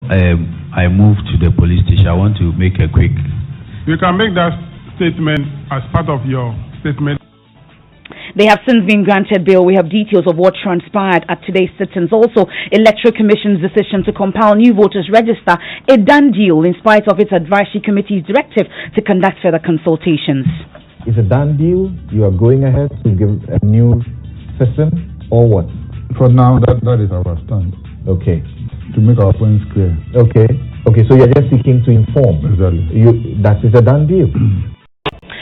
I move to the police station, I want to make a quick. You can make that statement as part of your statement. They have since been granted bail. We have details of what transpired at today's sittings. Also, Electoral Commission's decision to compile new voters register, a done deal in spite of its advisory committee's directive to conduct further consultations. It's a done deal. You are going ahead to give a new system, or what? For now, that is our stand. Okay. To make our points clear. Okay. So you're just seeking to inform. Exactly. That is a done deal.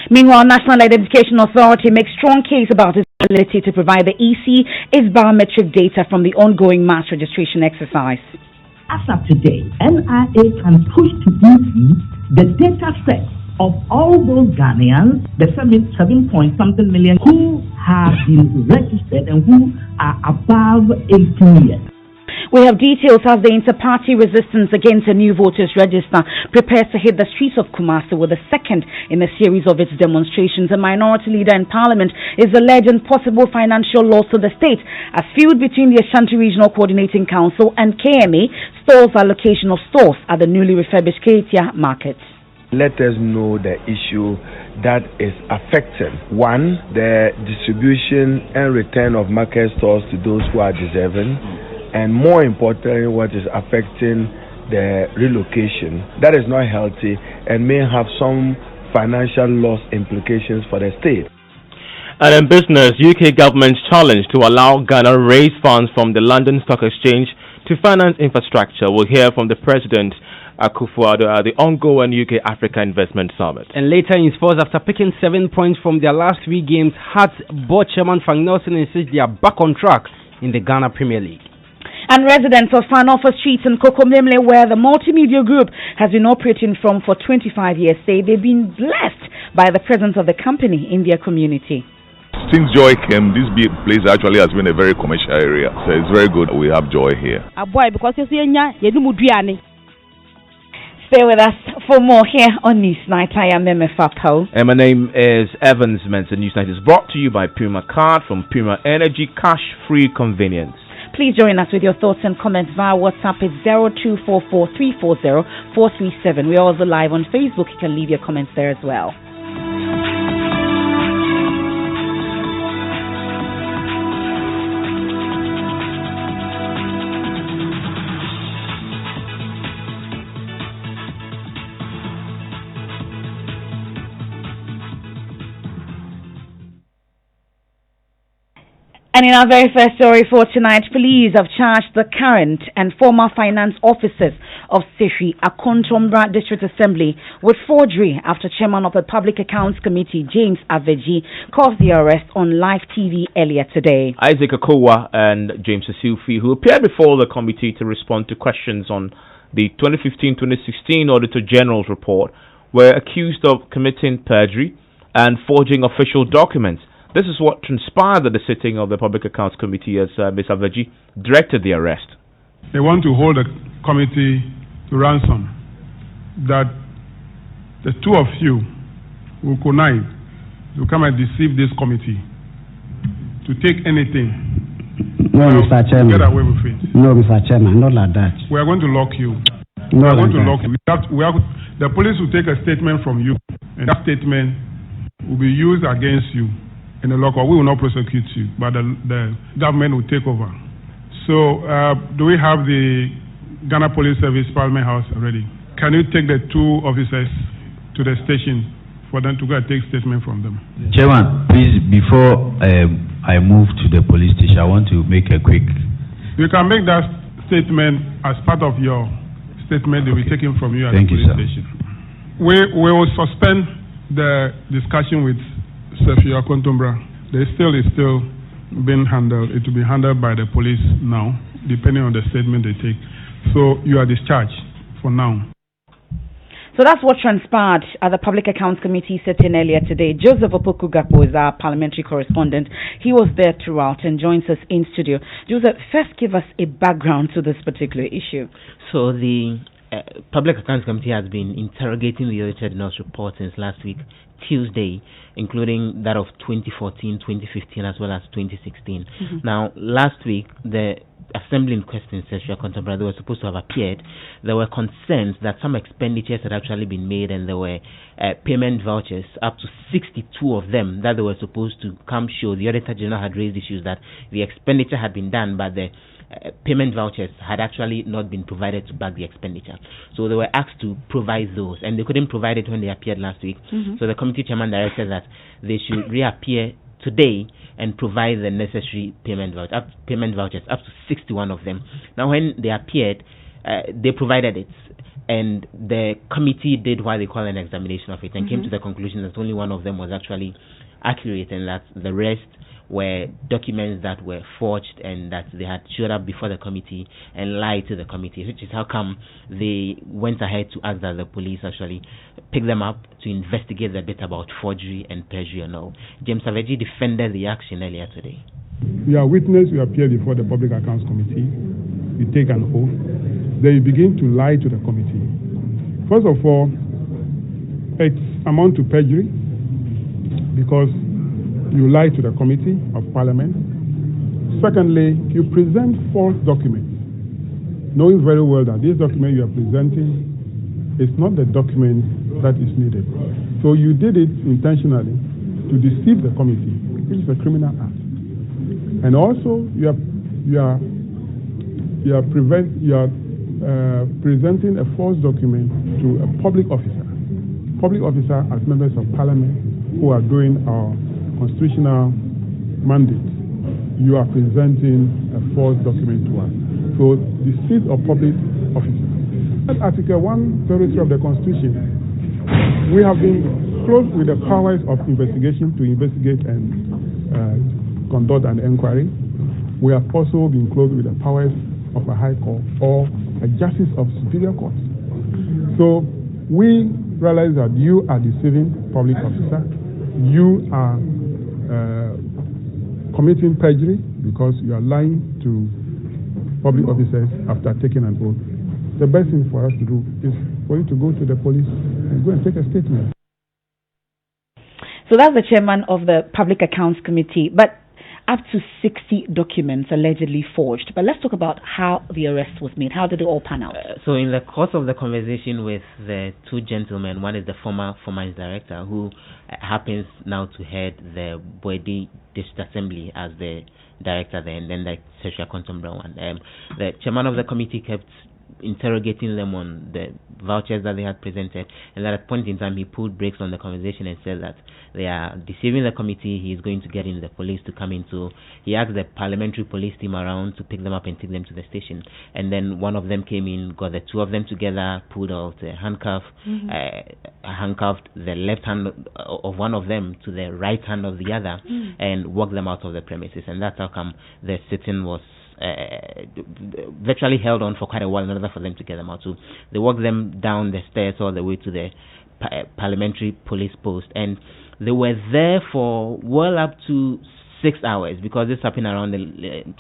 Meanwhile, National Identification Authority makes strong case about its ability to provide the EC its biometric data from the ongoing mass registration exercise. As of today, NIA can push to EC the data set of all those Ghanaians, the 7.something million who have been registered and who are above 18 years. We have details as the inter-party resistance against a new voters register prepares to hit the streets of Kumasi with the second in a series of its demonstrations. A minority leader in parliament is alleging possible financial loss to the state as feud between the Ashanti Regional Coordinating Council and KMA stalls allocation of stores at the newly refurbished Ketia market. Let us know the issue that is affecting, one, the distribution and return of market stores to those who are deserving, and more importantly, what is affecting the relocation. That is not healthy and may have some financial loss implications for the state. And in business, UK government's challenge to allow Ghana raise funds from the London Stock Exchange to finance infrastructure. We'll hear from the President Akufo-Addo at the ongoing UK Africa Investment Summit. And later in sports, after picking 7 points from their last 3 games, Hearts board chairman Frank Nelson insists they are back on track in the Ghana Premier League. And residents of Fanofa Street in Kokomlemle, where the multimedia group has been operating from for 25 years, say they've been blessed by the presence of the company in their community. Since Joy came, this place actually has been a very commercial area. So it's very good we have Joy here. Because stay with us for more here on Newsnight. I am Emefa Apawu. And my name is Evans Mensah. Newsnight is brought to you by Puma Card from Puma Energy, cash-free convenience. Please join us with your thoughts and comments via WhatsApp. It's 0244340437. We're also live on Facebook. You can leave your comments there as well. And in our very first story for tonight, police have charged the current and former finance officers of Seshi Akontombra District Assembly with forgery after chairman of the Public Accounts Committee, James Aveji, caused the arrest on live TV earlier today. Isaac Akowa and James Asilfi, who appeared before the committee to respond to questions on the 2015-2016 Auditor General's report, were accused of committing perjury and forging official documents. This is what transpired at the sitting of the Public Accounts Committee as Ms. Aveji directed the arrest. They want to hold the committee to ransom, that the two of you will connive to come and deceive this committee to take anything. No, Mr. Chairman. Get away with it. No, Mr. Chairman, not like that. We are going to lock you. No, we are going like to lock you. The police will take a statement from you, and that statement will be used against you in the local. We will not prosecute you, but the government will take over. So, do we have the Ghana Police Service Parliament House already? Can you take the two officers to the station for them to go and take statement from them? Chairman, please, before I move to the police station, I want to make a quick. You can make that statement as part of your statement that will be taken from you at the police station. We will suspend the discussion with Sefi Akontombra. The still is still being handled. It will be handled by the police now, depending on the statement they take. So you are discharged for now. So that's what transpired at the Public Accounts Committee sitting earlier today. Joseph Opoku-Gakpo is our parliamentary correspondent. He was there throughout and joins us in studio. Joseph, first give us a background to this particular issue. So the Public Accounts Committee has been interrogating the auditor general's report since last week, Tuesday, including that of 2014, 2015, as well as 2016. Now, last week, the assembly in question, Session Contemporary, they were supposed to have appeared. There were concerns that some expenditures had actually been made, and there were payment vouchers, up to 62 of them, that they were supposed to come show. The auditor general had raised issues that the expenditure had been done, but the payment vouchers had actually not been provided to back the expenditure. So they were asked to provide those, and they couldn't provide it when they appeared last week. So the committee chairman directed that they should reappear today and provide the necessary payment vouchers, up to 61 of them. Now, when they appeared, they provided it, and the committee did what they call an examination of it, and came to the conclusion that only one of them was actually accurate, and that the rest were documents that were forged and that they had showed up before the committee and lied to the committee, which is how come they went ahead to ask that the police actually pick them up to investigate a bit about forgery and perjury and all. James Aveji defended the action earlier today. You are witness, you appear before the Public Accounts Committee, you take an oath, then you begin to lie to the committee. First of all, it amounts to perjury because you lie to the Committee of Parliament. Secondly, you present false documents, knowing very well that this document you are presenting is not the document that is needed. So you did it intentionally to deceive the committee, which is a criminal act. And also, you are presenting a false document to a public officer. Public officer as members of Parliament who are doing our constitutional mandate, you are presenting a false document to us. So, deceit of public officers. Article 133 of the Constitution, we have been close with the powers of investigation to investigate and conduct an inquiry. We have also been close with the powers of a high court or a justice of superior court. So, we realize that you are deceiving public officer. You are committing perjury because you are lying to public officers after taking an oath. The best thing for us to do is for you to go to the police and go and take a statement. So that's the chairman of the Public Accounts Committee. But up to 60 documents allegedly forged. But let's talk about how the arrest was made. How did it all pan out? So in the course of the conversation with the two gentlemen, one is the former finance director who happens now to head the Boedi District Assembly as the director there, and then the Session Contemporary one. The chairman of the committee kept interrogating them on the vouchers that they had presented, and at a point in time he pulled brakes on the conversation and said that they are deceiving the committee. He is going to get in the police to come in. So he asked the parliamentary police team around to pick them up and take them to the station, and then one of them came in, got the two of them together, pulled out a handcuff, handcuffed the left hand of one of them to the right hand of the other, and walked them out of the premises. And that's how come the sitting was virtually held on for quite a while in order for them to get them out. So they walked them down the stairs all the way to the parliamentary police post, and they were there for well up to 6 hours, because this happened around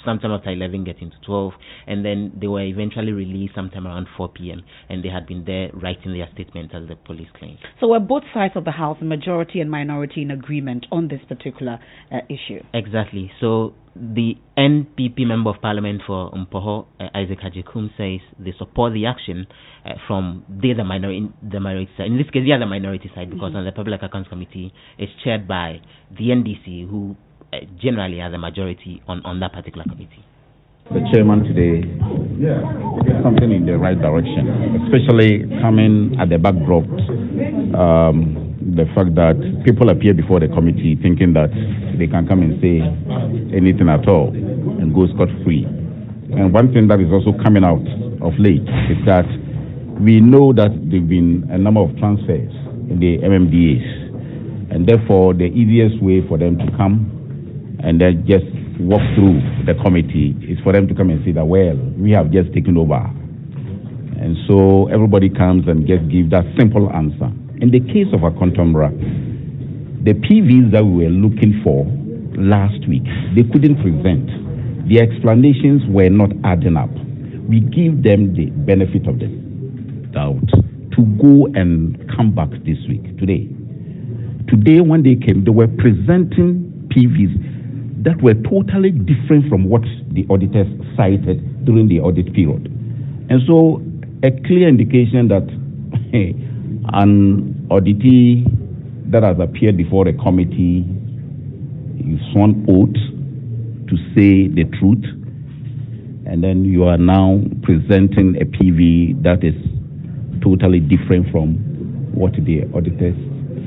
sometime after 11 getting to 12, and then they were eventually released sometime around 4 p.m. and they had been there writing their statement, as the police claimed. So were both sides of the House, majority and minority, in agreement on this particular issue? Exactly. So the NPP Member of Parliament for Mpoho, Isaac Hajikum, says they support the action from the minority side. In this case, they are the minority side, because on the Public Accounts Committee is chaired by the NDC, who generally are the majority on that particular committee. The chairman today did something in the right direction, especially coming at the backdrop, the fact that people appear before the committee thinking that they can come and say anything at all and go scot-free. And one thing that is also coming out of late is that we know that there have been a number of transfers in the MMDAs, and therefore the easiest way for them to come and then just walk through the committee is for them to come and say that, well, we have just taken over. And so everybody comes and just give that simple answer. In the case of a contemporary, the PVs that we were looking for last week, they couldn't present. The explanations were not adding up. We give them the benefit of the out to go and come back this week, today. Today, when they came, they were presenting PVs that were totally different from what the auditors cited during the audit period. And so, a clear indication that an auditee that has appeared before a committee is sworn oath to say the truth, and then you are now presenting a PV that is totally different from what the auditors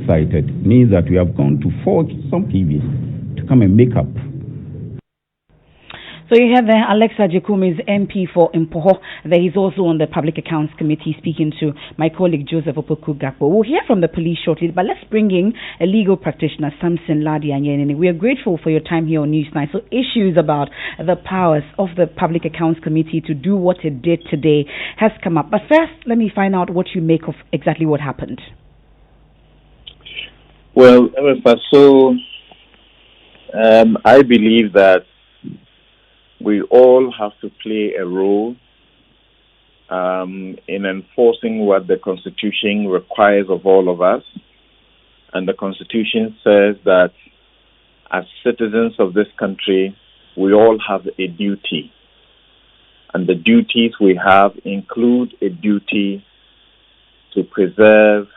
cited, means that we have gone to forge some PVs to come and make up. So you have there Alexa Jekume is MP for Impoho. There he's also on the Public Accounts Committee speaking to my colleague Joseph Opoku Gakpo. We'll hear from the police shortly, but let's bring in a legal practitioner, Samson Ladianyenene. We are grateful for your time here on Newsnight. So issues about the powers of the Public Accounts Committee to do what it did today has come up. But first, let me find out what you make of exactly what happened. Well, Emefa, so I believe that we all have to play a role in enforcing what the Constitution requires of all of us. And the Constitution says that as citizens of this country, we all have a duty. And the duties we have include a duty to preserve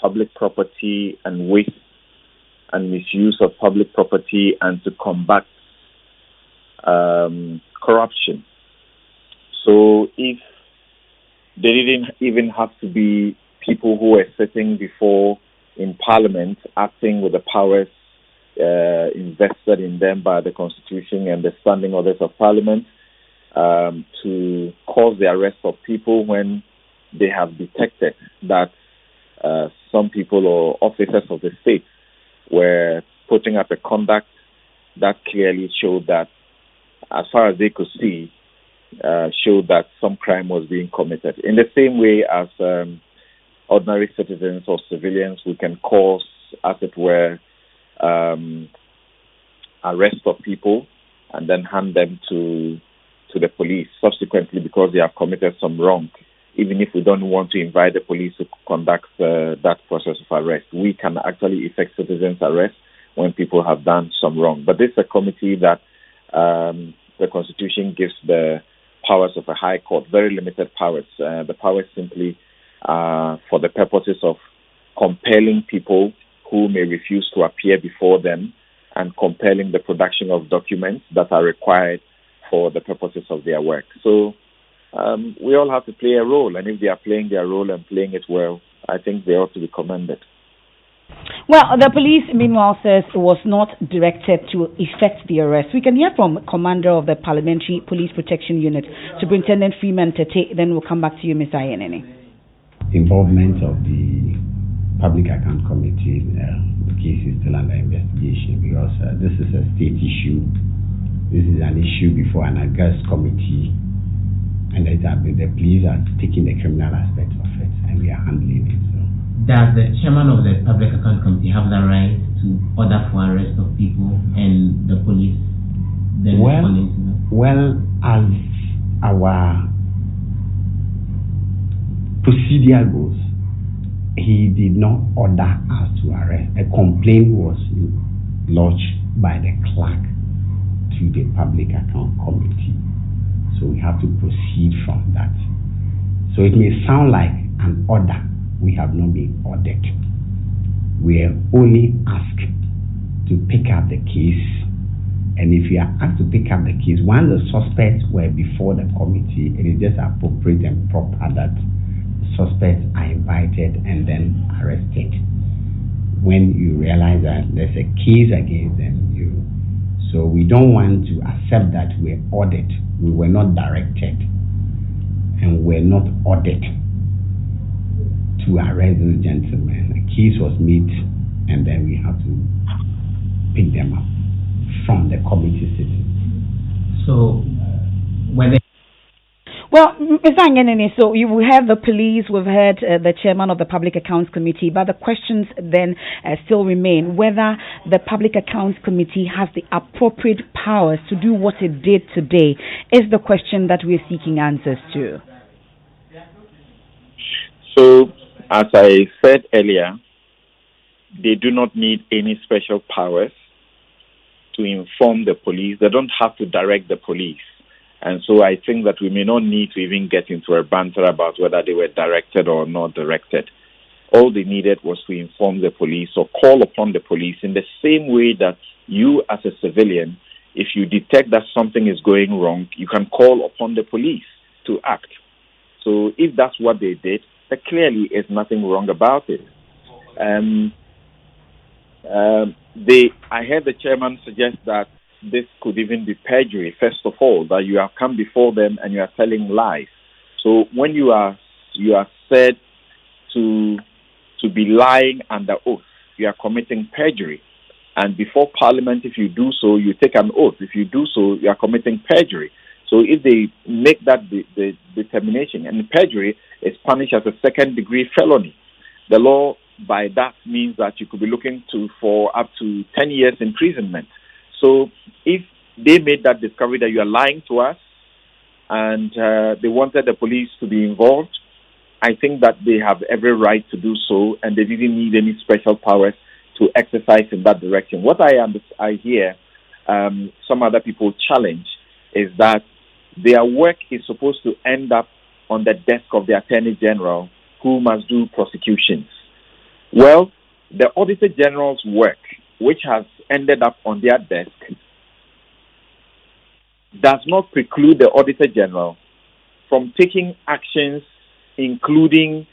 public property and waste and misuse of public property and to combat corruption. So if they didn't even have to be people who were sitting before in Parliament acting with the powers invested in them by the Constitution and the standing orders of Parliament to cause the arrest of people when they have detected that some people or officers of the state were putting up a conduct that clearly showed that, as far as they could see, showed that some crime was being committed. In the same way as ordinary citizens or civilians, we can cause, as it were, arrest of people and then hand them to the police subsequently because they have committed some wrong. Even if we don't want to invite the police to conduct that process of arrest, we can actually effect citizens' arrest when people have done some wrong. But this is a committee that the Constitution gives the powers of a high court, very limited powers. The powers simply for the purposes of compelling people who may refuse to appear before them and compelling the production of documents that are required for the purposes of their work. So we all have to play a role, and if they are playing their role and playing it well, I think they ought to be commended. Well, the police, meanwhile, says it was not directed to effect the arrest. We can hear from Commander of the Parliamentary Police Protection Unit, Superintendent Freeman Tete. Then we'll come back to you, Mr. Ayenene. Involvement of the Public Account Committee, the case is still under investigation because this is a state issue. This is an issue before an august committee, and the police are taking the criminal aspect of it, and we are handling it. So. Does the chairman of the Public Account Committee have the right to order for arrest of people and the police then responding to that? Well, as our procedure goes, he did not order us to arrest. A complaint was lodged by the clerk to the Public Account Committee. So we have to proceed from that. So it may sound like an order. We have not been ordered. We are only asked to pick up the case. And if you are asked to pick up the case, once the suspects were before the committee, it is just appropriate and proper that the suspects are invited and then arrested. When you realize that there's a case against them, so we don't want to accept that we're ordered. We were not directed and we're not ordered to arrest those gentlemen. A case was made and then we have to pick them up from the committee sitting. So, whether well, Mr. Ayenene, so you heard the police, we've heard the chairman of the Public Accounts Committee, but the questions then still remain whether the Public Accounts Committee has the appropriate powers to do what it did today is the question that we're seeking answers to. So, as I said earlier, they do not need any special powers to inform the police. They don't have to direct the police. And so I think that we may not need to even get into a banter about whether they were directed or not directed. All they needed was to inform the police or call upon the police in the same way that you as a civilian, if you detect that something is going wrong, you can call upon the police to act. So if that's what they did, there clearly is nothing wrong about it. I heard the chairman suggest that this could even be perjury, first of all, that you have come before them and you are telling lies. So when you are said to be lying under oath, you are committing perjury. And before Parliament, if you do so, you take an oath. If you do so, you are committing perjury. So if they make that the determination, and perjury is punished as a second-degree felony, the law by that means that you could be looking for up to 10 years imprisonment. So if they made that discovery that you are lying to us and they wanted the police to be involved, I think that they have every right to do so, and they didn't need any special powers to exercise in that direction. What I hear some other people challenge is that their work is supposed to end up on the desk of the Attorney General, who must do prosecutions. Well, the Auditor General's work, which has ended up on their desk, does not preclude the Auditor General from taking actions, including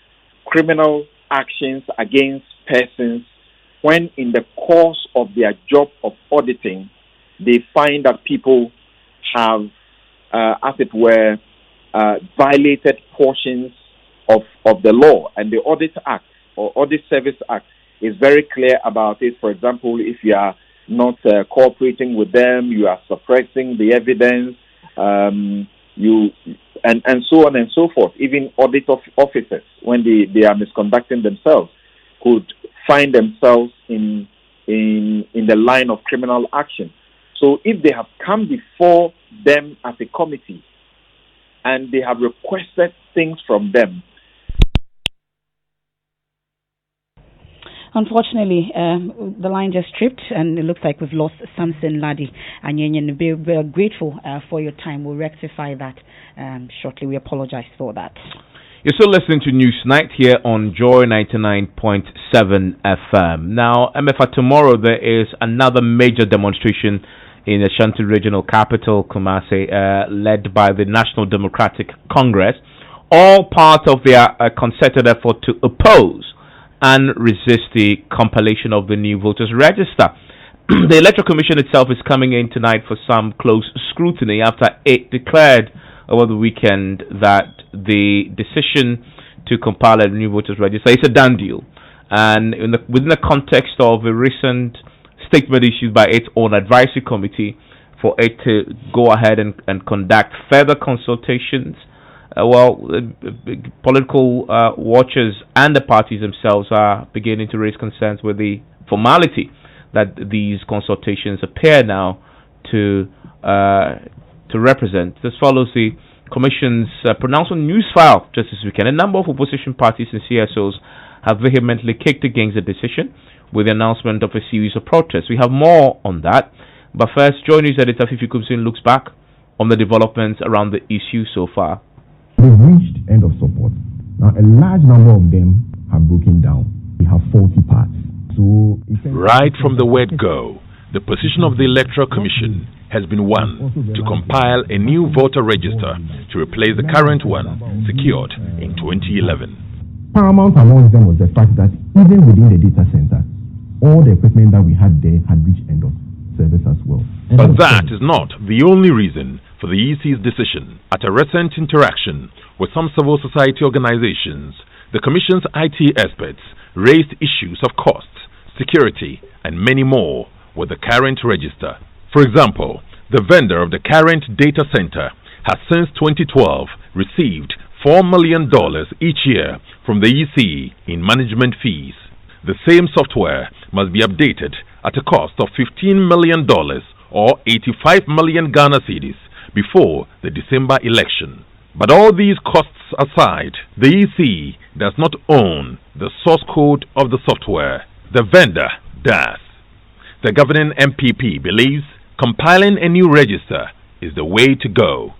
criminal actions against persons, when in the course of their job of auditing, they find that people have, as it were, violated portions of the law. And the Audit Act or Audit Service Act is very clear about it. For example, if you are not cooperating with them, you are suppressing the evidence, and so on and so forth. Even audit officers, when they are misconducting themselves, could find themselves in the line of criminal action. So if they have come before them as a committee and they have requested things from them. Unfortunately, the line just tripped, and it looks like we've lost Samson Ladi. And we're grateful for your time. We'll rectify that shortly. We apologize for that. You're still listening to News Night here on Joy 99.7 FM. Now, Emefa, tomorrow there is another major demonstration in the Ashanti Regional Capital, Kumasi, led by the National Democratic Congress, all part of their concerted effort to oppose and resist the compilation of the new voters register. The Electoral Commission itself is coming in tonight for some close scrutiny after it declared over the weekend that the decision to compile a new voters register is a done deal. And within the context of a recent statement issued by its own advisory committee for it to go ahead and conduct further consultations, political watchers and the parties themselves are beginning to raise concerns with the formality that these consultations appear now to represent. This follows the Commission's pronouncement news file just this weekend. A number of opposition parties and CSOs have vehemently kicked against the decision with the announcement of a series of protests. We have more on that, but first, Joy News editor Fifi Kumsin looks back on the developments around the issue so far. They've reached end of support. Now, a large number of them have broken down. We have 40 parts. So, right from the word go, the position of the Electoral Commission has been one to compile a new voter register to replace the current one secured in 2011. Paramount amongst them was the fact that even within the data center, all the equipment that we had there had reached end of service as well. But that is not the only reason for the EC's decision. At a recent interaction with some civil society organizations, the Commission's IT experts raised issues of costs, security, and many more with the current register. For example, the vendor of the current data center has since 2012 received $4 million each year from the EC in management fees. The same software must be updated at a cost of $15 million or 85 million Ghana cedis before the December election. But all these costs aside, the EC does not own the source code of the software. The vendor does. The governing MPP believes compiling a new register is the way to go.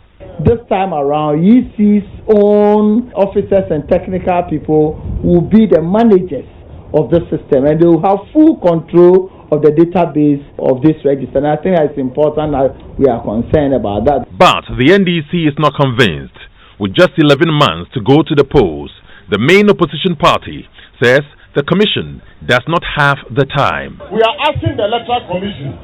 This time around, EC's own officers and technical people will be the managers of the system, and they will have full control of the database of this register. And I think it's important that we are concerned about that. But the NDC is not convinced. With just 11 months to go to the polls, the main opposition party says the commission does not have the time. We are asking the Electoral Commission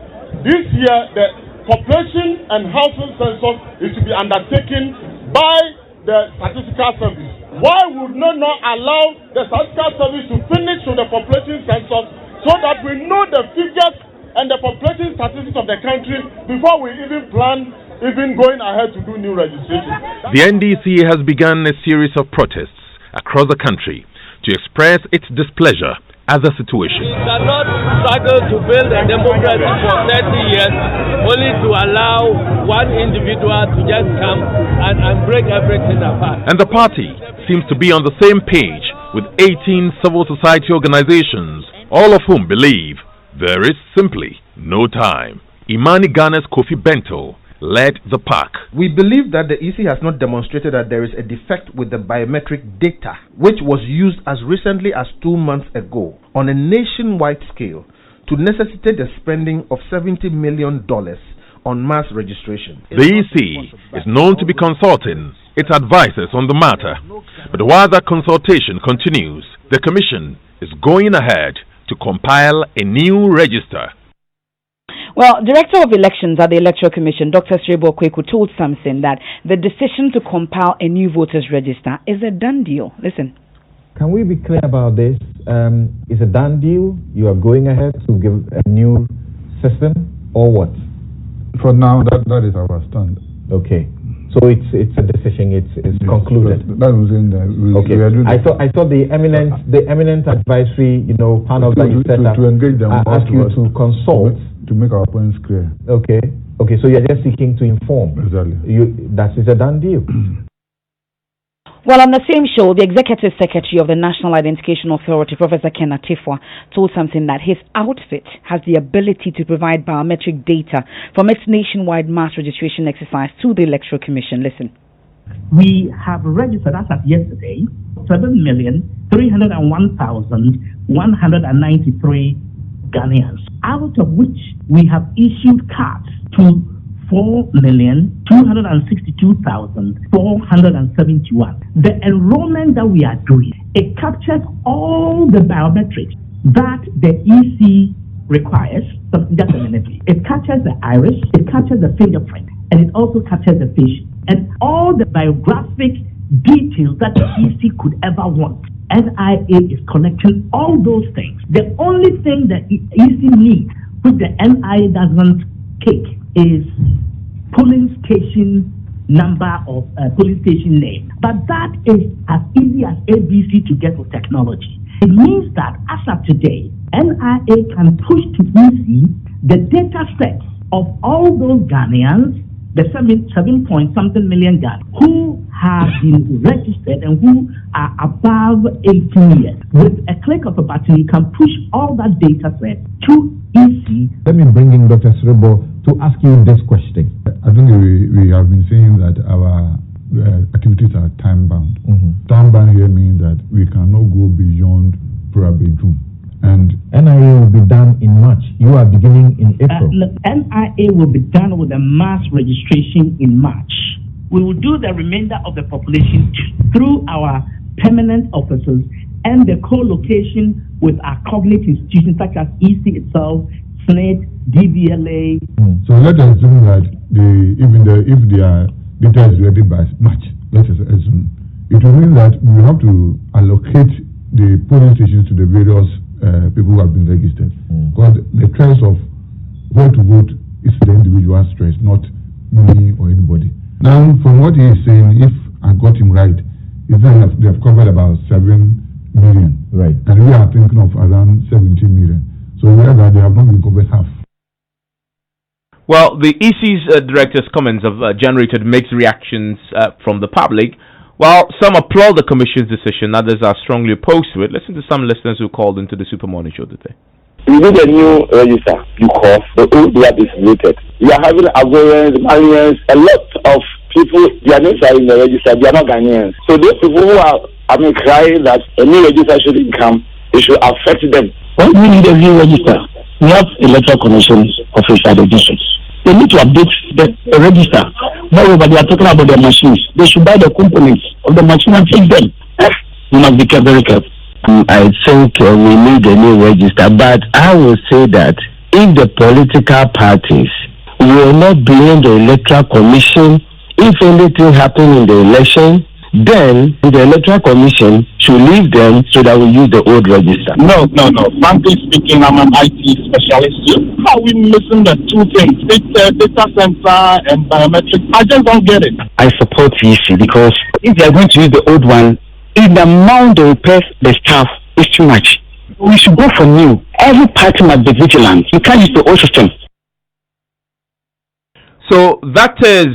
this year the population and housing census is to be undertaken by the Statistical Service. Why would not allow the Statistical Service to finish with the population census so that we know the figures and the population statistics of the country before we even plan going ahead to do new registration? The NDC has begun a series of protests across the country to express its displeasure at the situation. We cannot struggle to build a democracy for 30 years only to allow one individual to just come and break everything apart. And the party seems to be on the same page with 18 civil society organizations, all of whom believe there is simply no time. Imani Ghana's Kofi Bento led the pack. We believe that the EC has not demonstrated that there is a defect with the biometric data, which was used as recently as 2 months ago on a nationwide scale to necessitate the spending of $70 million on mass registration. The EC is known to be consulting its advisors on the matter, but while that consultation continues, the Commission is going ahead to compile a new register. Well, Director of Elections at the Electoral Commission, Dr. Srebo Kweku, told Samson that the decision to compile a new voters register is a done deal. Listen. Can we be clear about this? Is a done deal? You are going ahead to give a new system, or what? For now, that is our stand. Okay. So it's a decision. It's concluded. That was in there. Okay. I thought the eminent advisory panel that you set up to engage them, ask you to consult. To make our points clear. Okay, so you're just seeking to inform. Exactly. That is a done deal. Well, on the same show, the Executive Secretary of the National Identification Authority, Professor Ken Atifwa, told something that his outfit has the ability to provide biometric data from its nationwide mass registration exercise to the Electoral Commission. Listen. We have registered, as of yesterday, 7,301,193 Ghanaians, out of which we have issued cards to 4,262,471. The enrollment that we are doing, it captures all the biometrics that the EC requires. Just a minute, please. It captures the iris, it captures the fingerprint, and it also captures the face, and all the biographic details that the EC could ever want. NIA is collecting all those things. The only thing that EC needs, which the NIA doesn't take, is polling station number of polling station name. But that is as easy as ABC to get with technology. It means that as of today, NIA can push to EC the data sets of all those Ghanaians, the 7-point-something million Ghanaians who have been registered and who are above 18 years. With a click of a button, you can push all that data set to EC. Let me bring in Dr. Srebo to ask you this question. I think we have been saying that our activities are time-bound. Time-bound here means that we cannot go beyond probably June. And NIA will be done in March. You are beginning in April. NIA will be done with a mass registration in March. We will do the remainder of the population through our permanent officers and the co-location with our cognate institutions such as EC itself, SNET, DVLA. So let us assume that if their data is ready by March, let us assume, it will mean that we have to allocate the polling stations to the various people who have been registered. Because the choice of where to vote is the individual's choice, not me or anybody. Now, from what he is saying, if I got him right, is that they have covered about 7 million. Right. And we are thinking of around 17 million. So we are that they have not been covered half. Well, the EC's director's comments have generated mixed reactions from the public. While some applaud the Commission's decision, others are strongly opposed to it. Listen to some listeners who called into the Super Morning Show today. You need a new register because the old one is voted. You are having Ivorians, Malians, a lot of people, their names are in the register, they are not Ghanaians. So those people who are, crying that a new register shouldn't come, it should affect them. When we need a new register, we have electoral commission official registrations. They need to update the register. Moreover, they are talking about their machines. They should buy the components of the machine and fix them. We must be very careful. I think we need a new register, but I will say that if the political parties will not blame the electoral commission if anything happens in the election, then the electoral commission should leave them so that we use the old register. No. Frankly speaking, I'm an IT specialist. How are we missing the two things? It's data center and biometrics. I just don't get it. I support VC because if they are going to use the old one, if the amount they will pay the staff is too much, we should go for new. Every party must be vigilant. You can't use the old system. So that is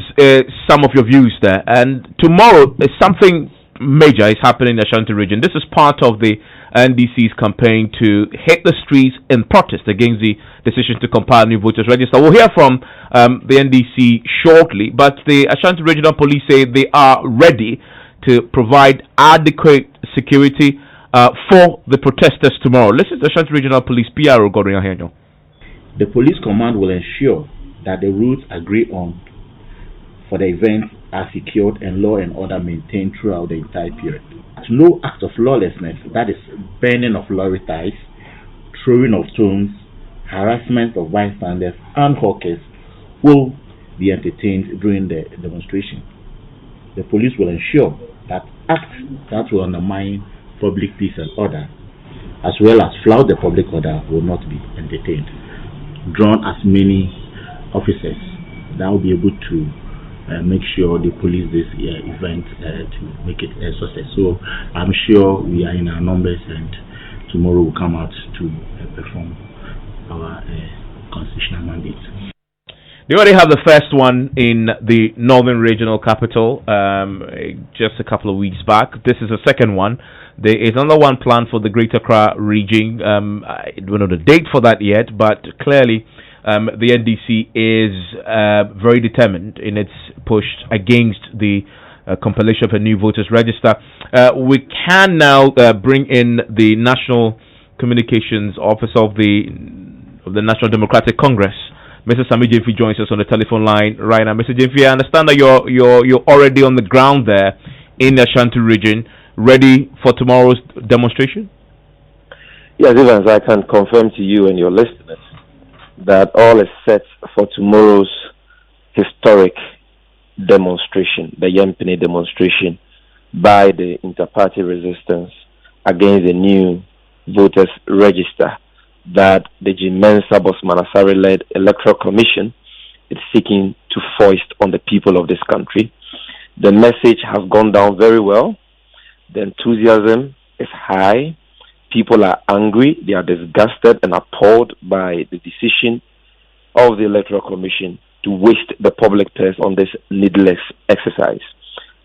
some of your views there. And tomorrow, something major is happening in the Ashanti region. This is part of the NDC's campaign to hit the streets in protest against the decision to compile new voters register. We'll hear from the NDC shortly, but the Ashanti Regional Police say they are ready to provide adequate security for the protesters tomorrow. Listen to the Ashanti Regional Police PRO Gordon Ahenyo. The police command will ensure that the routes agreed on for the event are secured and law and order maintained throughout the entire period. No act of lawlessness, that is burning of lorry ties, throwing of stones, harassment of bystanders and hawkers will be entertained during the demonstration. The police will ensure that acts that will undermine public peace and order, as well as flout the public order, will not be entertained. Drawn as many officers that will be able to make sure they police this event to make it a success. So I'm sure we are in our numbers, and tomorrow we'll come out to perform our constitutional mandate. They already have the first one in the Northern Regional Capital just a couple of weeks back. This is the second one. There is another one planned for the Greater Accra region. I don't know the date for that yet, but clearly the NDC is very determined in its push against the compilation of a new voters register. We can now bring in the National Communications Officer of the National Democratic Congress. Mr. Sami Jemfi joins us on the telephone line right now. Mr. Jemfi, I understand that you're already on the ground there in the Ashanti region, ready for tomorrow's demonstration? Yes, Evans, I can confirm to you and your listeners that all is set for tomorrow's historic demonstration, the Yempene demonstration by the inter-party resistance against the new voters register that the Mensah Manasari-led Electoral Commission is seeking to foist on the people of this country. The message has gone down very well. The enthusiasm is high. People are angry. They are disgusted and appalled by the decision of the Electoral Commission to waste the public purse on this needless exercise.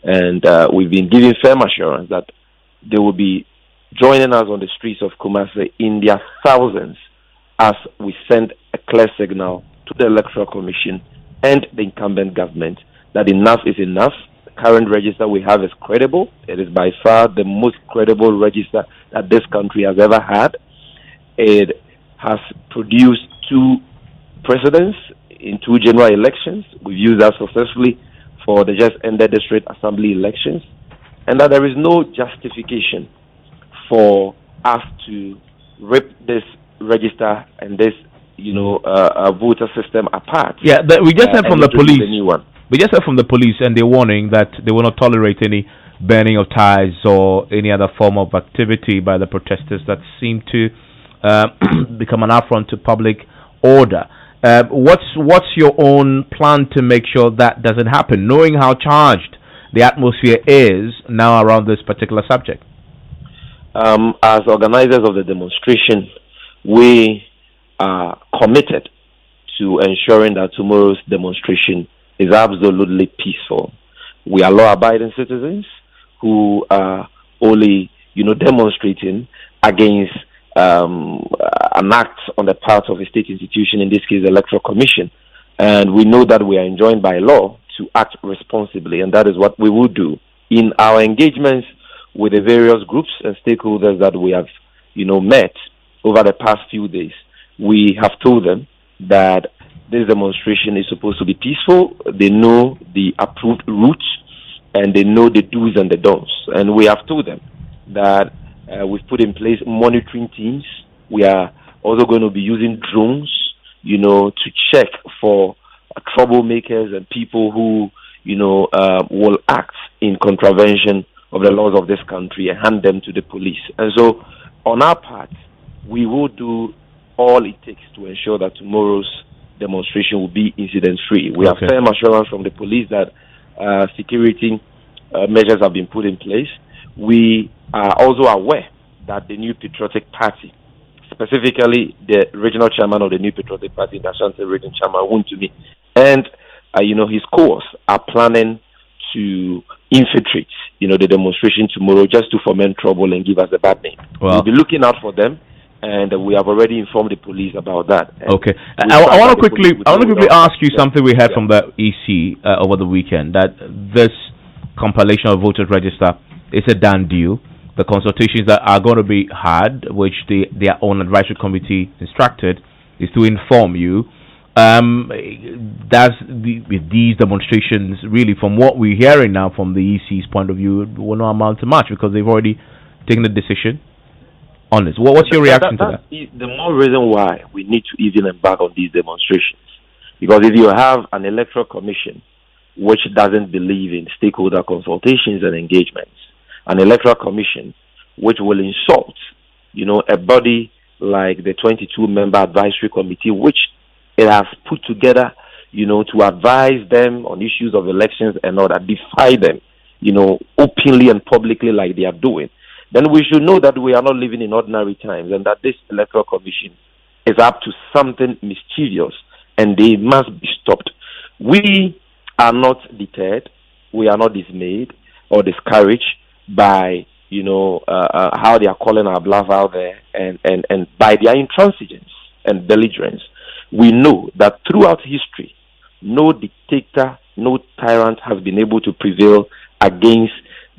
And we've been giving firm assurance that they will be joining us on the streets of Kumasi in their thousands as we send a clear signal to the Electoral Commission and the incumbent government that enough is enough. The current register we have is credible. It is by far the most credible register that this country has ever had. It has produced 2 presidents in 2 general elections. We've used that successfully for the just ended district assembly elections, and that there is no justification for us to rip this register and this, voter system apart. Yeah, we just heard from the police. The new one. We just heard from the police, and they're warning that they will not tolerate any burning of ties or any other form of activity by the protesters that seem to become an affront to public order. What's your own plan to make sure that doesn't happen, knowing how charged the atmosphere is now around this particular subject? As organizers of the demonstration, we are committed to ensuring that tomorrow's demonstration is absolutely peaceful. We are law-abiding citizens who are only, demonstrating against an act on the part of a state institution, in this case, the Electoral Commission. And we know that we are enjoined by law to act responsibly, and that is what we will do. In our engagements with the various groups and stakeholders that we have, met over the past few days, we have told them that this demonstration is supposed to be peaceful. They know the approved routes, and they know the do's and the don'ts. And we have told them that we've put in place monitoring teams. We are also going to be using drones, to check for troublemakers and people who, will act in contravention of the laws of this country and hand them to the police. And so, on our part, we will do all it takes to ensure that tomorrow's demonstration will be incident-free. We have firm assurance from the police that security measures have been put in place. We are also aware that the New Patriotic Party, specifically the regional chairman of the New Patriotic Party, the Ashanti Region Chairman Wuntumi, and his cohorts are planning to infiltrate, the demonstration tomorrow just to foment trouble and give us a bad name. We'll be looking out for them, and we have already informed the police about that. Okay. I want to quickly ask you something we heard from the EC over the weekend, that this compilation of voters register is a done deal. The consultations that are going to be had, which their own advisory committee instructed, is to inform you. These demonstrations, really, from what we're hearing now from the EC's point of view, will not amount to much because they've already taken a decision on this. What's your reaction to that? The more reason why we need to even embark on these demonstrations. Because if you have an electoral commission which doesn't believe in stakeholder consultations and engagements, an electoral commission which will insult, a body like the 22-member advisory committee, which it has put together, to advise them on issues of elections and all that, defy them, openly and publicly like they are doing, then we should know that we are not living in ordinary times and that this electoral commission is up to something mischievous and they must be stopped. We are not deterred, we are not dismayed or discouraged by how they are calling our bluff out there and by their intransigence and belligerence. We know that throughout history, no dictator, no tyrant has been able to prevail against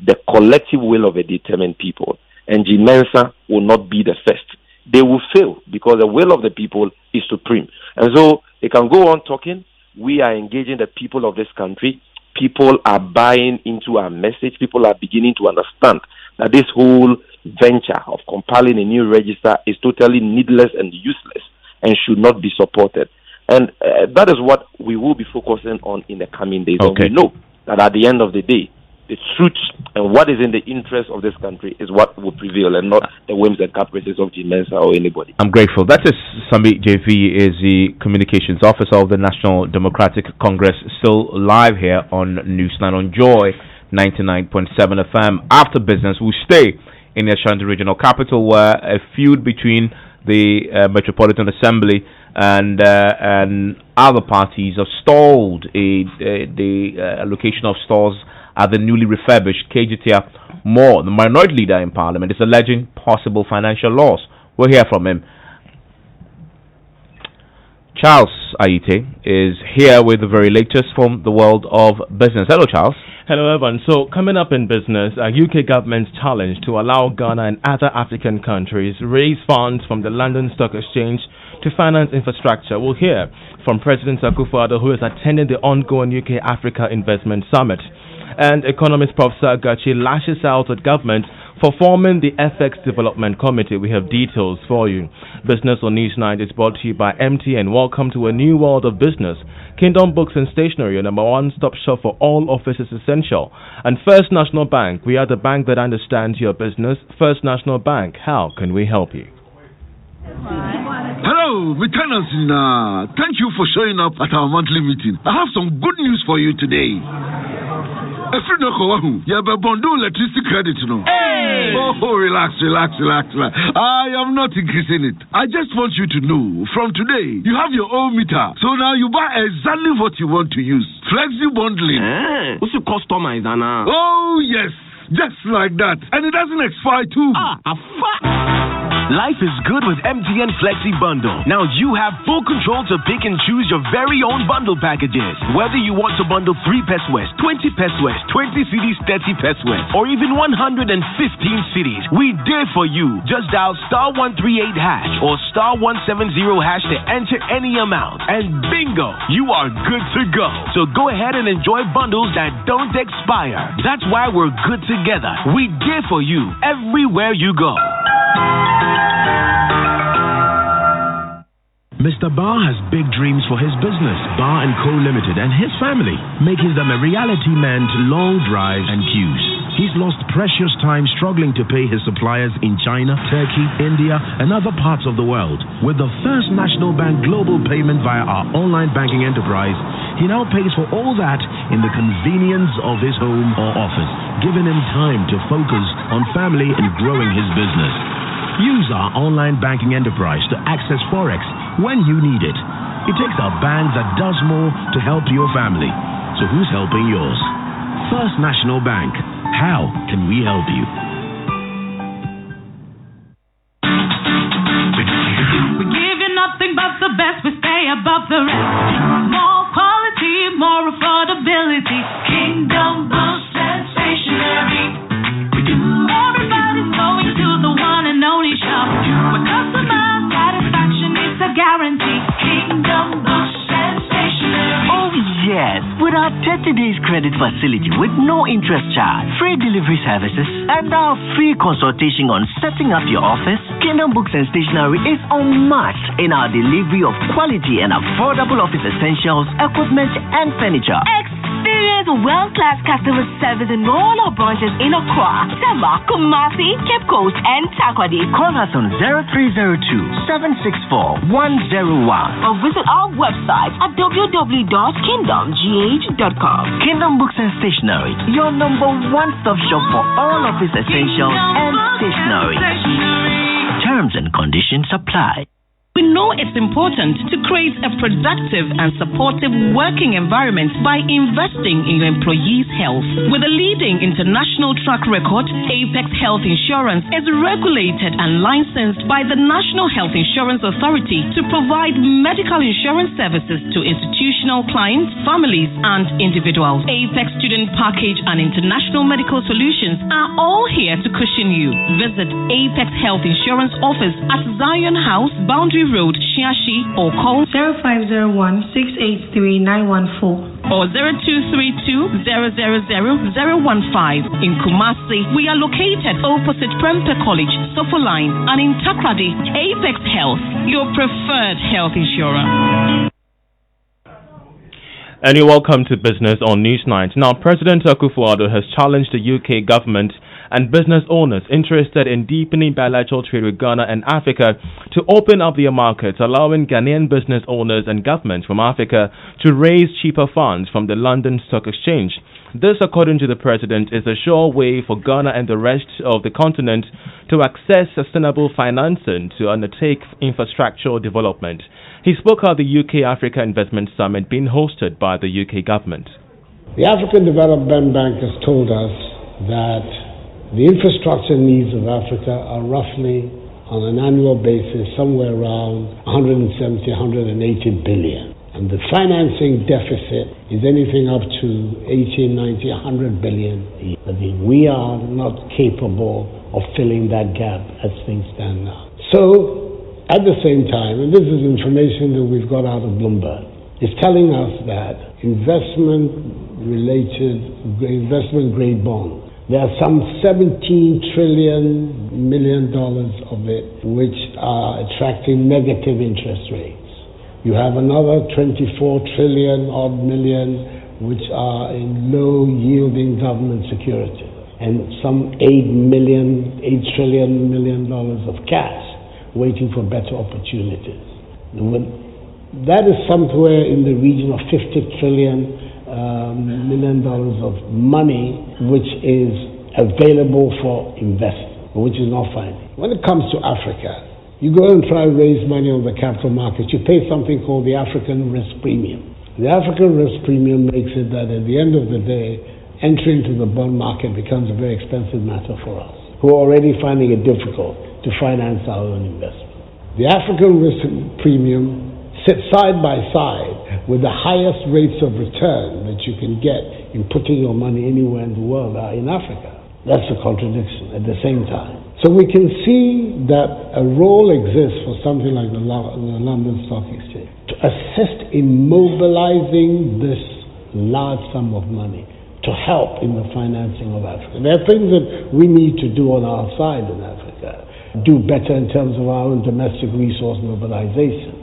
the collective will of a determined people. And Mensah will not be the first. They will fail because the will of the people is supreme. And so they can go on talking. We are engaging the people of this country. People are buying into our message. People are beginning to understand that this whole venture of compiling a new register is totally needless and useless and should not be supported. And that is what we will be focusing on in the coming days. Okay. And we know that at the end of the day, the truth and what is in the interest of this country is what will prevail and not the whims and caprices of Mensah or anybody. I'm grateful. That is Sami JV, is the communications officer of the National Democratic Congress, still live here on Newsline on Joy 99.7 FM. After business, we'll stay in the Ashanti Regional Capital, where a feud between the Metropolitan Assembly and other parties have stalled the allocation of stores at the newly refurbished KGTR Mall. The minority leader in Parliament is alleging possible financial loss. We'll hear from him. Charles Aite is here with the very latest from the world of business. Hello, Charles. Hello, Evan. So, coming up in business, a UK government's challenge to allow Ghana and other African countries raise funds from the London Stock Exchange to finance infrastructure. We'll hear from President Akufo-Addo, who is attending the ongoing UK-Africa Investment Summit. And economist Professor Gachi lashes out at government for forming the FX Development Committee. We have details for you. Business on Newsnight is brought to you by MTN. Welcome to a new world of business. Kingdom Books and Stationery, your number one-stop shop for all offices essential. And First National Bank, we are the bank that understands your business. First National Bank, how can we help you? Hello, Lieutenant. Thank you for showing up at our monthly meeting. I have some good news for you today. Yeah, but bundle electricity credit, no. Hey! Oh, relax. I am not increasing it. I just want you to know, from today, you have your own meter. So now you buy exactly what you want to use. Flexi bundling. What's the customize, Anna? Oh, yes. Just like that. And it doesn't expire too. Life is good with MTN Flexi Bundle. Now you have full control to pick and choose your very own bundle packages. Whether you want to bundle 3 pesos, 20 pesos, 20 cities, 30 pesos, or even 115 cities, we dare for you. Just dial *138# or *170# to enter any amount. And bingo, you are good to go. So go ahead and enjoy bundles that don't expire. That's why we're good together. We dare for you everywhere you go. Mr. Barr has big dreams for his business, Barr & Co. Limited, and his family, making them a reality meant long drives and queues. He's lost precious time struggling to pay his suppliers in China, Turkey, India, and other parts of the world. With the First National Bank global payment via our online banking enterprise, he now pays for all that in the convenience of his home or office, giving him time to focus on family and growing his business. Use our online banking enterprise to access Forex when you need it. It takes a bank that does more to help your family. So who's helping yours? First National Bank. How can we help you? We give you nothing but the best. We stay above the rest. More quality, more affordability. Kingdom Boost and Stationery. Everybody's going to the one and only shop. With customer satisfaction, it's a guarantee. Kingdom Books and Stationery. Oh yes, with our 30 days credit facility with no interest charge, free delivery services, and our free consultation on setting up your office, Kingdom Books and Stationery is unmatched in our delivery of quality and affordable office essentials, equipment, and furniture. Experience world-class customer service in all our branches in Accra, Tema, Kumasi, Cape Coast, and Takoradi. Call us on 0302-764-101 or visit our website at www.kingdomgh.com. Kingdom Books and Stationery, your number one-stop shop for all office essentials and stationery. Terms and conditions apply. We know it's important to create a productive and supportive working environment by investing in your employees' health. With a leading international track record, Apex Health Insurance is regulated and licensed by the National Health Insurance Authority to provide medical insurance services to institutional clients, families, and individuals. Apex Student Package and International Medical Solutions are all here to cushion you. Visit Apex Health Insurance Office at Zion House, Boundary Road, Shiashi, or call 0501-683-914 or 0232-000-015. In Kumasi, we are located opposite Prempeh College, Sofo Line, and in Takoradi, Apex Health, your preferred health insurer. And you're welcome to Business on Newsnight. Now, President Akufo-Addo has challenged the UK government and business owners interested in deepening bilateral trade with Ghana and Africa to open up their markets, allowing Ghanaian business owners and governments from Africa to raise cheaper funds from the London Stock Exchange. This, according to the President, is a sure way for Ghana and the rest of the continent to access sustainable financing to undertake infrastructural development. He spoke at the UK-Africa Investment Summit being hosted by the UK government. The African Development Bank has told us that the infrastructure needs of Africa are roughly, on an annual basis, somewhere around 170, 180 billion. And the financing deficit is anything up to 80, 90, 100 billion. I mean, we are not capable of filling that gap as things stand now. So, at the same time, and this is information that we've got out of Bloomberg, is telling us that investment-grade bonds, there are some $17 million of it which are attracting negative interest rates. You have another 24 trillion odd million which are in low yielding government securities, and some $8 trillion of cash waiting for better opportunities. That is somewhere in the region of 50 trillion million of money which is available for investment, which is not finding. When it comes to Africa, you go and try to raise money on the capital markets, you pay something called the African risk premium. The African risk premium makes it that at the end of the day, entry into the bond market becomes a very expensive matter for us, who are already finding it difficult to finance our own investment. The African risk premium sits side by side with the highest rates of return that you can get in putting your money anywhere in the world are in Africa. That's a contradiction at the same time. So we can see that a role exists for something like the London Stock Exchange to assist in mobilizing this large sum of money to help in the financing of Africa. There are things that we need to do on our side in Africa, do better in terms of our own domestic resource mobilization.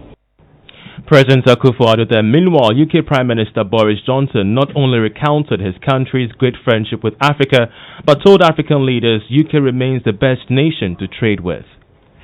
President Akufo-Addo then. Meanwhile, UK Prime Minister Boris Johnson not only recounted his country's great friendship with Africa, but told African leaders UK remains the best nation to trade with.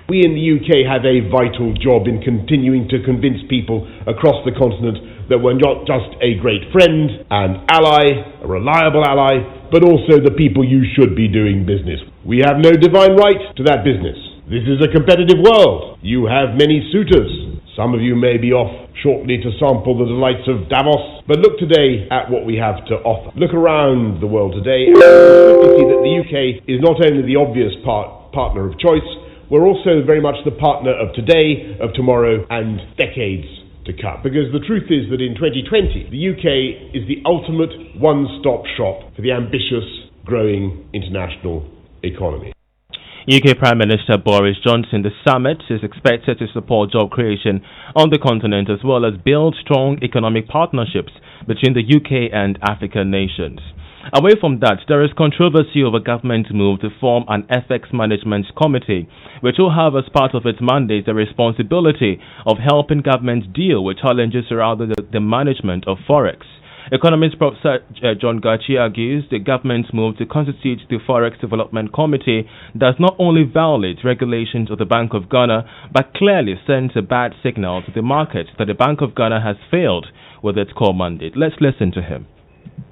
We in the UK have a vital job in continuing to convince people across the continent that we're not just a great friend, an ally, a reliable ally, but also the people you should be doing business. We have no divine right to that business. This is a competitive world. You have many suitors. Some of you may be off shortly to sample the delights of Davos, but look today at what we have to offer. Look around the world today and you see that the UK is not only the obvious partner of choice, we're also very much the partner of today, of tomorrow, and decades to come. Because the truth is that in 2020, the UK is the ultimate one-stop shop for the ambitious, growing international economy. UK Prime Minister Boris Johnson. The summit is expected to support job creation on the continent as well as build strong economic partnerships between the UK and African nations. Away from that, there is controversy over government's move to form an FX management committee, which will have as part of its mandate the responsibility of helping governments deal with challenges surrounding the management of forex. Economist Professor John Gachi argues the government's move to constitute the Forex Development Committee does not only violate regulations of the Bank of Ghana, but clearly sends a bad signal to the market that the Bank of Ghana has failed with its core mandate. Let's listen to him.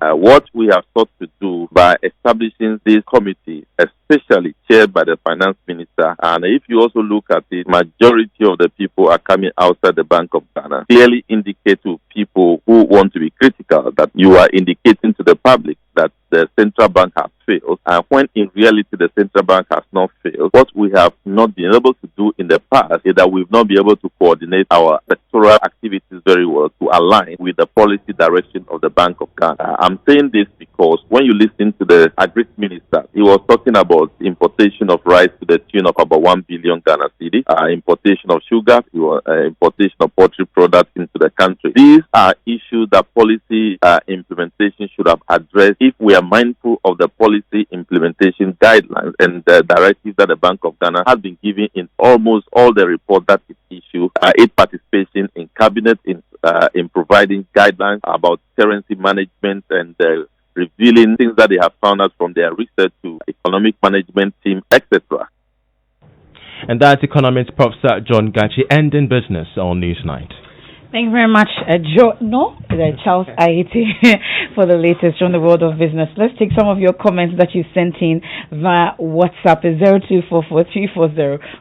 What we have sought to do by establishing this committee, especially chaired by the finance minister, and if you also look at it, majority of the people are coming outside the Bank of Ghana, clearly indicate to people who want to be critical that you are indicating to the public that the central bank has failed, and when in reality the central bank has not failed. What we have not been able to do in the past is that we've not been able to coordinate our sectoral activities very well to align with the policy direction of the Bank of Ghana. I'm saying this because when you listen to the Agri minister, he was talking about importation of rice to the tune of about 1 billion Ghana cedi, importation of sugar, importation of poultry products into the country. These are issues that policy implementation should have addressed if we are mindful of the policy implementation guidelines and the directives that the Bank of Ghana has been giving in almost all the reports that it issued, its participation in cabinet in providing guidelines about currency management and revealing things that they have found out from their research to economic management team, etc. And that's economist Professor John Gachi, ending business on Newsnight. Thank you very much, Charles Aiti, for the latest from the world of business. Let's take some of your comments that you sent in via WhatsApp.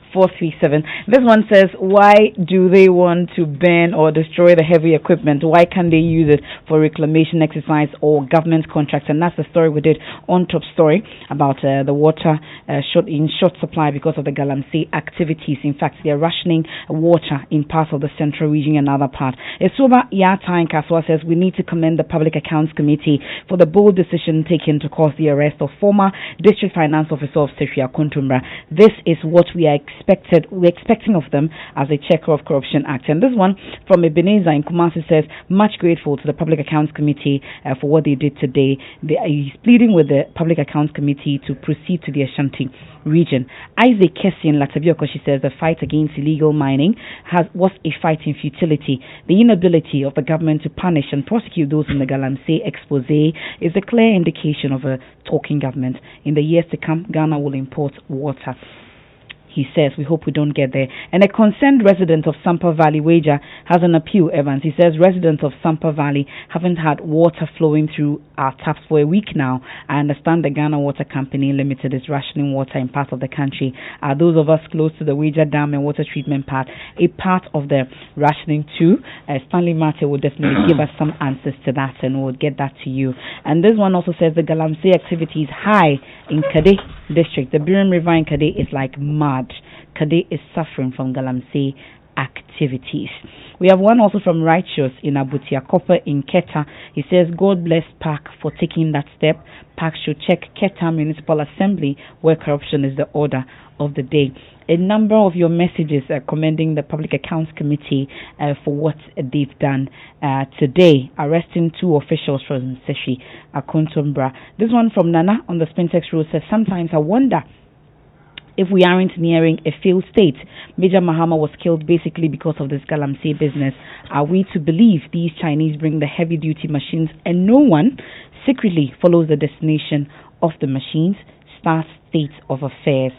0244340437. This one says, why do they want to ban or destroy the heavy equipment? Why can't they use it for reclamation exercise or government contracts? And that's the story we did on Top Story about the water in short supply because of the Galamsey activities. In fact, they are rationing water in parts of the central region and other part. Esoba Yata in Kaswa says we need to commend the Public Accounts Committee for the bold decision taken to cause the arrest of former District Finance Officer of Sefia Kuntumbra. This is what we're expecting of them as a checker of Corruption Act. And this one from Ebenezer in Kumasi says, much grateful to the Public Accounts Committee for what they did today. He's pleading with the Public Accounts Committee to proceed to the Ashanti region. Isaac Kessie in Latabioko, she says the fight against illegal mining was a fight in futility. The inability of the government to punish and prosecute those in the Galamsey expose is a clear indication of a talking government. In the years to come, Ghana will import water. he says. We hope we don't get there. And a concerned resident of Sampa Valley Wager has an appeal, Evans. He says residents of Sampa Valley haven't had water flowing through our taps for a week now. I understand the Ghana Water Company Limited is rationing water in parts of the country. Are those of us close to the Wager Dam and water treatment part a part of the rationing too? Stanley Mate will definitely give us some answers to that, and we'll get that to you. And this one also says the Galamsey activity is high in Kade district. The Birim River in Kade is like mud. Kade is suffering from Galamsey activities. We have one also from Righteous in Abutia Copper in Keta. He says, God bless PAC for taking that step. PAC should check Keta Municipal Assembly where corruption is the order of the day. A number of your messages commending the Public Accounts Committee for what they've done today, arresting 2 officials from Seshi Akuntumbra. This one from Nana on the Spintex Road says, sometimes I wonder if we aren't nearing a failed state. Major Mahama was killed basically because of this Galamsey business. Are we to believe these Chinese bring the heavy-duty machines and no one secretly follows the destination of the machines? State of affairs,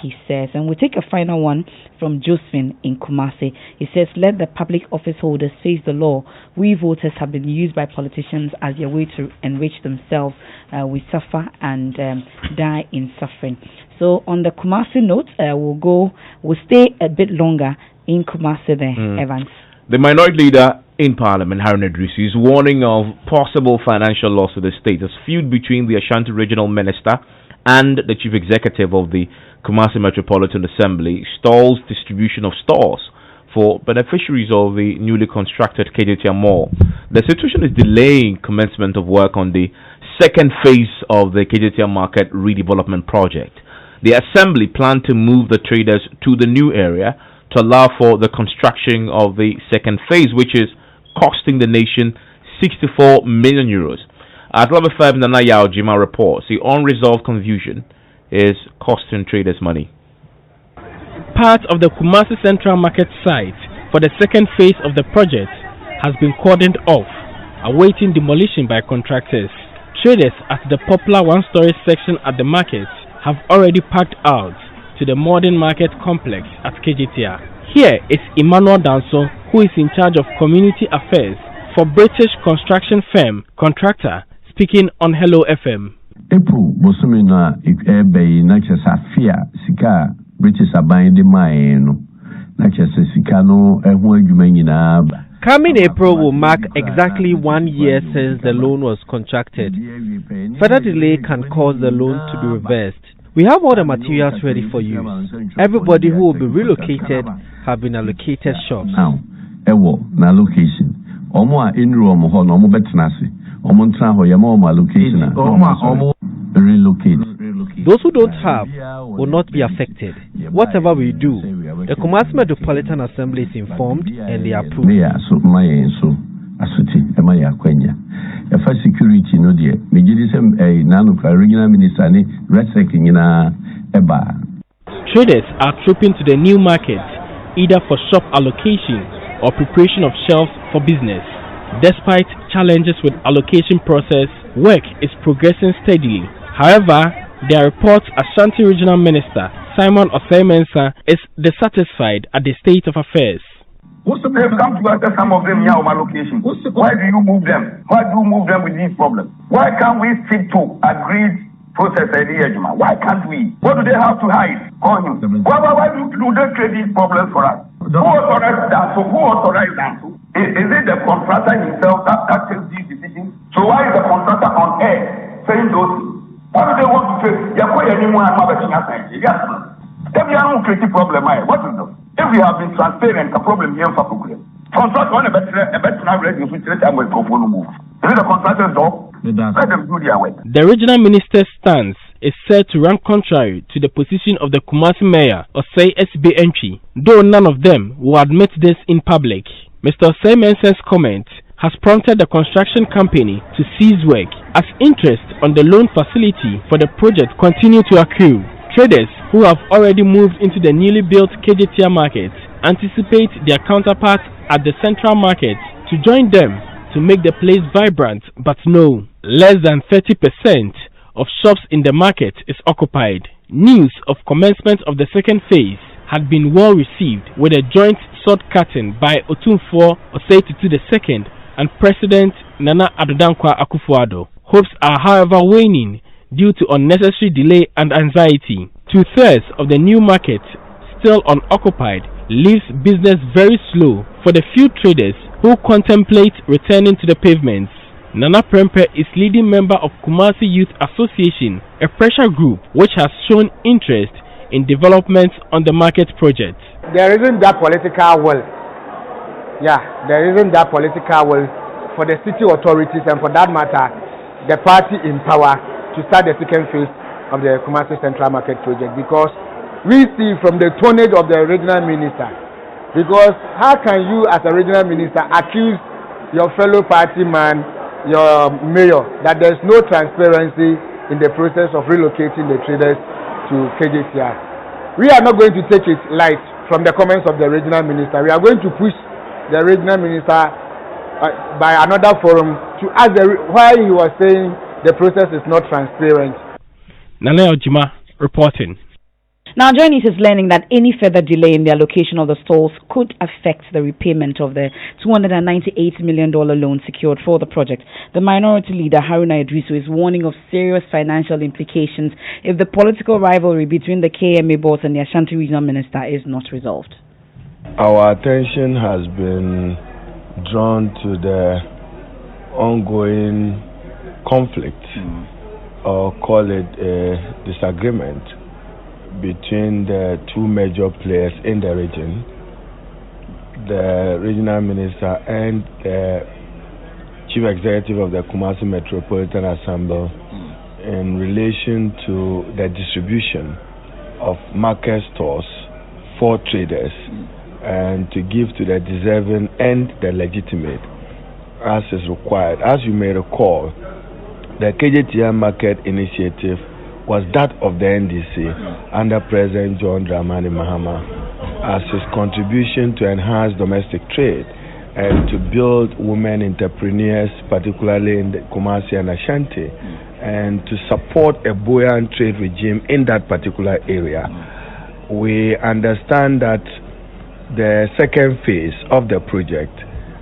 he says. And we take a final one from Josephine in Kumasi. He says, let the public office holders face the law. We voters have been used by politicians as their way to enrich themselves. We suffer and die in suffering. So on the Kumasi note, we'll stay a bit longer in Kumasi there, Evans. The minority leader in Parliament, Harun Idrisi, is warning of possible financial loss to the state as feud between the Ashanti Regional Minister and the Chief Executive of the Kumasi Metropolitan Assembly stalls distribution of stores for beneficiaries of the newly constructed KJT Mall. The situation is delaying commencement of work on the second phase of the KJT Market redevelopment project. The Assembly planned to move the traders to the new area to allow for the construction of the second phase, which is costing the nation 64 million euros. At Level 5, Nana Yao Jima reports the unresolved confusion is costing traders money. Part of the Kumasi Central Market site for the second phase of the project has been cordoned off, awaiting demolition by contractors. Traders at the popular one-story section at the market have already packed out to the modern market complex at KJTR. Here is Emmanuel Danso, who is in charge of community affairs for British construction firm Contractor, speaking on Hello FM. April Bosumina Ebe Nachasafia Sika British Abayndi Maeno Nachasikano Ehuajumina. Coming April will mark exactly 1 year since the loan was contracted. Further delay can cause the loan to be reversed. We have all the materials ready for use. Everybody who will be relocated have been allocated shops. Now, na location. Omo in room ho no mo betenase. Relocate. Those who don't have will not be affected. Whatever we do, the Kumasi Metropolitan Assembly is informed and they approve. Security no dear. Regional minister Traders are trooping to the new market either for shop allocation or preparation of shelves for business. Despite challenges with allocation process, work is progressing steadily. However, there are reports Ashanti Regional Minister Simon Mensah is dissatisfied at the state of affairs. They've come to us, some of them here on allocation. Why do you move them? Why do you move them with these problems? Why can't we stick to agreed process idea? Why can't we? What do they have to hide? Why do they create these problems for us? Who authorized that? So who authorized that? Is it the contractor himself that takes these decisions? So why is the contractor on air saying those things? Why do they want to say, yes, if you don't create a problem, what is it? If we have been transparent, the problem here is a problem. Contractor on a better ready to treat them with move. Is it the contractor's job? Let them do their work. The regional minister's stance is said to run contrary to the position of the Kumasi mayor, Osei SBNP, though none of them will admit this in public. Mr. Osei Mensah's comment has prompted the construction company to cease work as interest on the loan facility for the project continue to accrue. Traders who have already moved into the newly built KJTR market anticipate their counterparts at the central market to join them to make the place vibrant, but no, less than 30% of shops in the market is occupied. News of commencement of the second phase had been well received, with a joint sword cutting by Otumfuo Osei-Tutu II and President Nana Addo Dankwa Akufo-Addo. Hopes are, however, waning due to unnecessary delay and anxiety. 2/3 of the new market, still unoccupied, leaves business very slow for the few traders who contemplate returning to the pavements. Nana Prempe is leading member of Kumasi Youth Association, a pressure group which has shown interest in developments on the market project. There isn't that political will. There isn't that political will for the city authorities and, for that matter, the party in power to start the second phase of the Kumasi Central Market project, because we see from the tonnage of the regional minister, because how can you as a regional minister accuse your fellow party man, your mayor, that there's no transparency in the process of relocating the traders to KJTR? We are not going to take it light from the comments of the regional minister. We are going to push the regional minister by another forum to ask why he was saying the process is not transparent. Nana Ojima reporting. Now, Journey is learning that any further delay in the allocation of the stalls could affect the repayment of the $298 million loan secured for the project. The minority leader, Haruna Idrisu, is warning of serious financial implications if the political rivalry between the KMA boss and the Ashanti regional minister is not resolved. Our attention has been drawn to the ongoing conflict, or call it a disagreement, between the two major players in the region, the regional minister and the chief executive of the Kumasi Metropolitan Assembly, in relation to the distribution of market stores for traders and to give to the deserving and the legitimate as is required. As you may recall, the KJTR Market Initiative was that of the NDC under President John Dramani Mahama as his contribution to enhance domestic trade and to build women entrepreneurs, particularly in the Kumasi and Ashanti, and to support a buoyant trade regime in that particular area. We understand that the second phase of the project,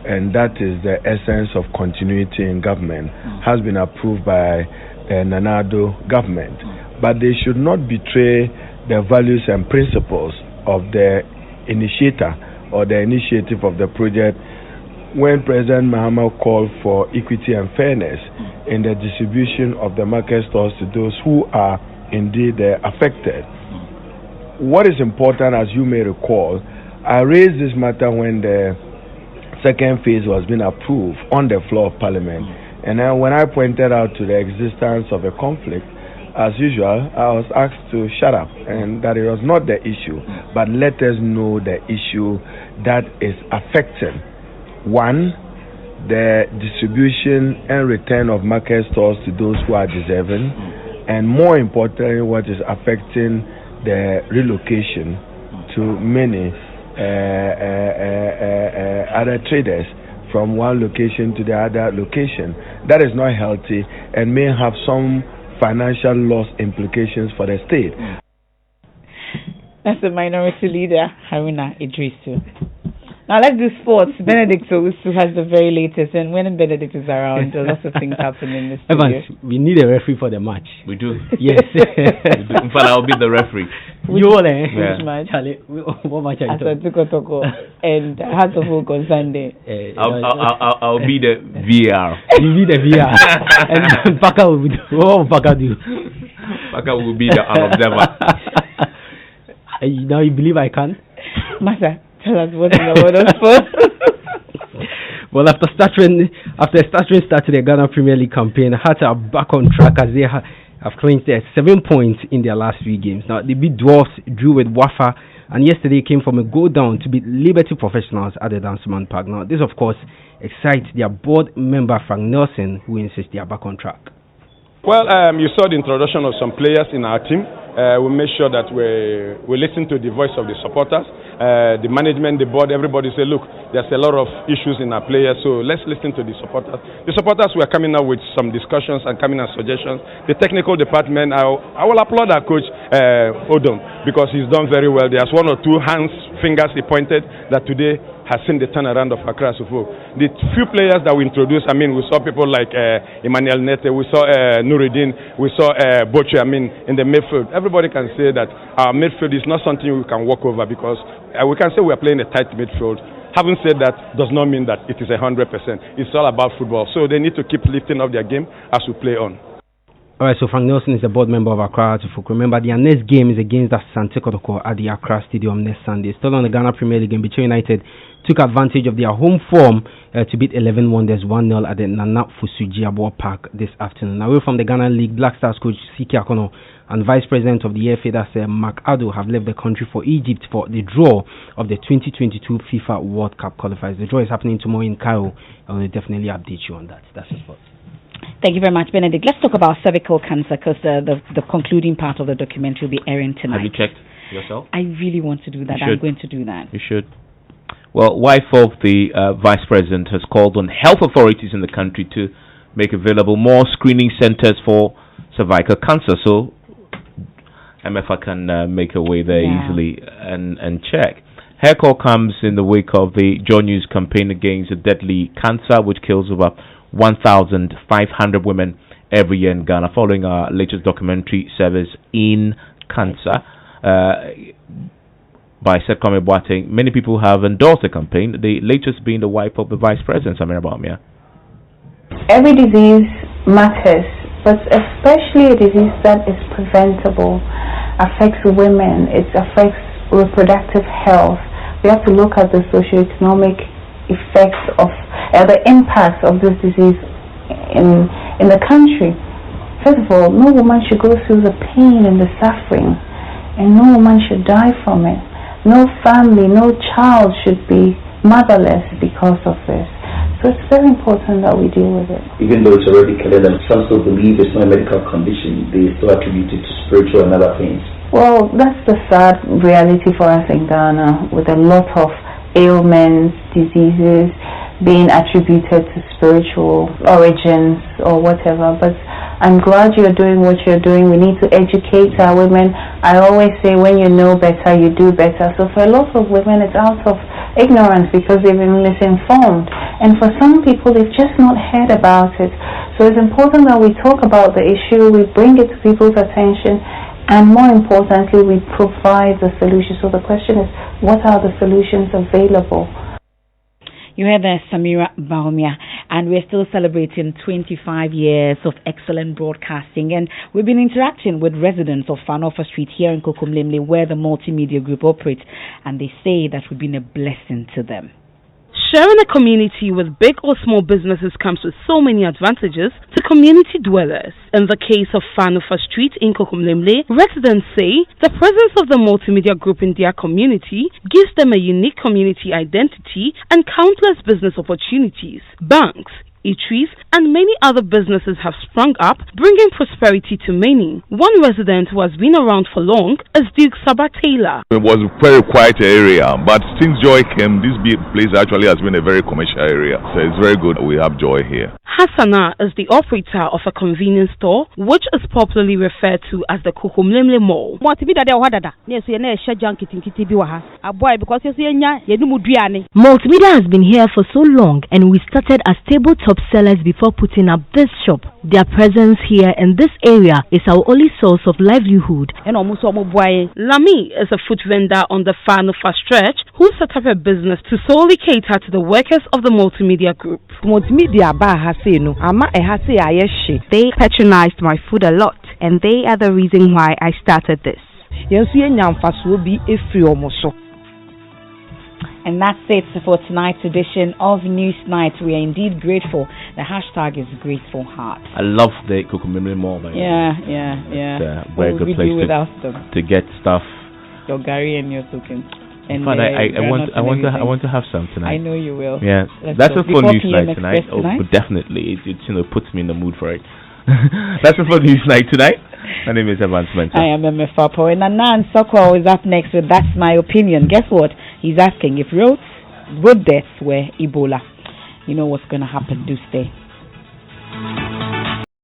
and that is the essence of continuity in government, has been approved by the Nana Addo government, but they should not betray the values and principles of the initiator or the initiative of the project when President Mahama called for equity and fairness in the distribution of the market stores to those who are indeed affected. What is important, as you may recall, I raised this matter when the second phase was being approved on the floor of Parliament. And then when I pointed out to the existence of a conflict, as usual, I was asked to shut up and that it was not the issue, but let us know the issue that is affecting, one, the distribution and return of market stores to those who are deserving, and more importantly, what is affecting the relocation to many other traders from one location to the other location. That is not healthy and may have some financial loss implications for the state. That's the minority leader, Haruna Idrisu. Now let's do sports. Benedict Owusu has the very latest, and when Benedict is around, lots of things happen in this studio. Evans, we need a referee for the match. We do. Yes. We do. In fact, I'll be the referee. Which match? Charlie, what match are you talking? Toko and Heart of Oak on Sunday. I'll be the VAR. You'll be the VAR. And Paka will be what will Paka do? Paka will be an observer. Now you believe I can? Masa, tell us what's in the world of sports. Well, after a stuttering start to the Ghana Premier League campaign, Hearts are back on track as they have clinched 7 points in their last 3 games. Now, the big Dwarfs drew with Wafa, and yesterday came from a goal down to beat Liberty Professionals at the Danceman Park. Now, this, of course, excites their board member, Frank Nelson, who insists they are back on track. Well, you saw the introduction of some players in our team. we make sure that we listen to the voice of the supporters, the management, the board, everybody say, look, there's a lot of issues in our players, so let's listen to the supporters. The supporters were coming up with some discussions and coming up suggestions. The technical department, I will applaud our coach, Odom, because he's done very well. There's one or two fingers he pointed that today has seen the turnaround of Accra Suffolk. The few players that we introduced, I mean, we saw people like Emmanuel Nete, we saw Nuruddin, we saw Boche, I mean, in the midfield. Everybody can say that our midfield is not something we can walk over because we can say we are playing a tight midfield. Having said that, does not mean that it is 100%. It's all about football. So they need to keep lifting up their game as we play on. All right, so Frank Nelson is the board member of Accra Suffolk. Remember, their next game is against Asante Kotoko at the Accra Stadium next Sunday. Still on the Ghana Premier League, and Bichi United took advantage of their home form to beat 11 Wonders 1-0 at the Nana Fusuji Abo Park this afternoon. Away from the Ghana League, Black Stars coach Siki Akono and Vice President of the EFA, that's Mark Ado, have left the country for Egypt for the draw of the 2022 FIFA World Cup qualifiers. The draw is happening tomorrow in Cairo. I will definitely update you on that. That's the spot. Thank you very much, Benedict. Let's talk about cervical cancer because the concluding part of the documentary will be airing tonight. Have you checked yourself? I really want to do that. I'm going to do that. You should. Well, wife of the Vice President has called on health authorities in the country to make available more screening centers for cervical cancer so Emefa can make her way there easily and check. Her call comes in the wake of the Joy News campaign against a deadly cancer which kills over 1,500 women every year in Ghana, following our latest documentary service in cancer by Sekome Boateng. Many people have endorsed the campaign, the latest being the wife of the Vice President, Samira Baumia. Every disease matters, but especially a disease that is preventable, affects women, it affects reproductive health. We have to look at the socioeconomic effects of the impacts of this disease in the country. First of all, no woman should go through the pain and the suffering, and no woman should die from it. No family, no child should be motherless because of this. So it's very important that we deal with it. Even though it's already clear that some still believe it's not a medical condition, they still attribute it to spiritual and other things. Well, that's the sad reality for us in Ghana, with a lot of ailments, diseases being attributed to spiritual origins or whatever. But I'm glad you're doing what you're doing. We need to educate our women. I always say when you know better, you do better. So for a lot of women, it's out of ignorance because they've been misinformed. And for some people, they've just not heard about it. So it's important that we talk about the issue, we bring it to people's attention, and more importantly, we provide the solution. So the question is, what are the solutions available? You heard there, Samira Baumia, and we're still celebrating 25 years of excellent broadcasting, and we've been interacting with residents of Fanofa Street here in Kokomlemle, where the multimedia group operates, and they say that we've been a blessing to them. Sharing a community with big or small businesses comes with so many advantages to community dwellers. In the case of Fanofa Street in Kokomlemle, residents say the presence of the multimedia group in their community gives them a unique community identity and countless business opportunities. Banks, eateries, and many other businesses have sprung up, bringing prosperity to many. One resident who has been around for long is Duke Saba Taylor. It was a very quiet area, but since Joy came, this place actually has been a very commercial area. So it's very good we have Joy here. Hassana is the operator of a convenience store, which is popularly referred to as the Kokomlemle Mall. Multimedia has been here for so long, and we started as tabletop sellers before putting up this shop. Their presence here in this area is our only source of livelihood. Lami is a food vendor on the Fanofa stretch who set up a business to solely cater to the workers of the multimedia group. They patronized my food a lot, and they are the reason why I started this. And that's it for tonight's edition of News Night. We are indeed grateful. The hashtag is Grateful Heart. I love the Kokomlemle Mall. Yeah. It's a very good place to get stuff. Your Gary and your tokens. And I want to have some tonight. I know you will. Yeah, that's it for News Night tonight. Oh, definitely, it puts me in the mood for it. That's it for News Night tonight. My name is Evans Mensah. I am Emefa. And Anan Sokwa is up next with That's My Opinion. Guess what? He's asking if road deaths were Ebola. You know what's going to happen. Do stay.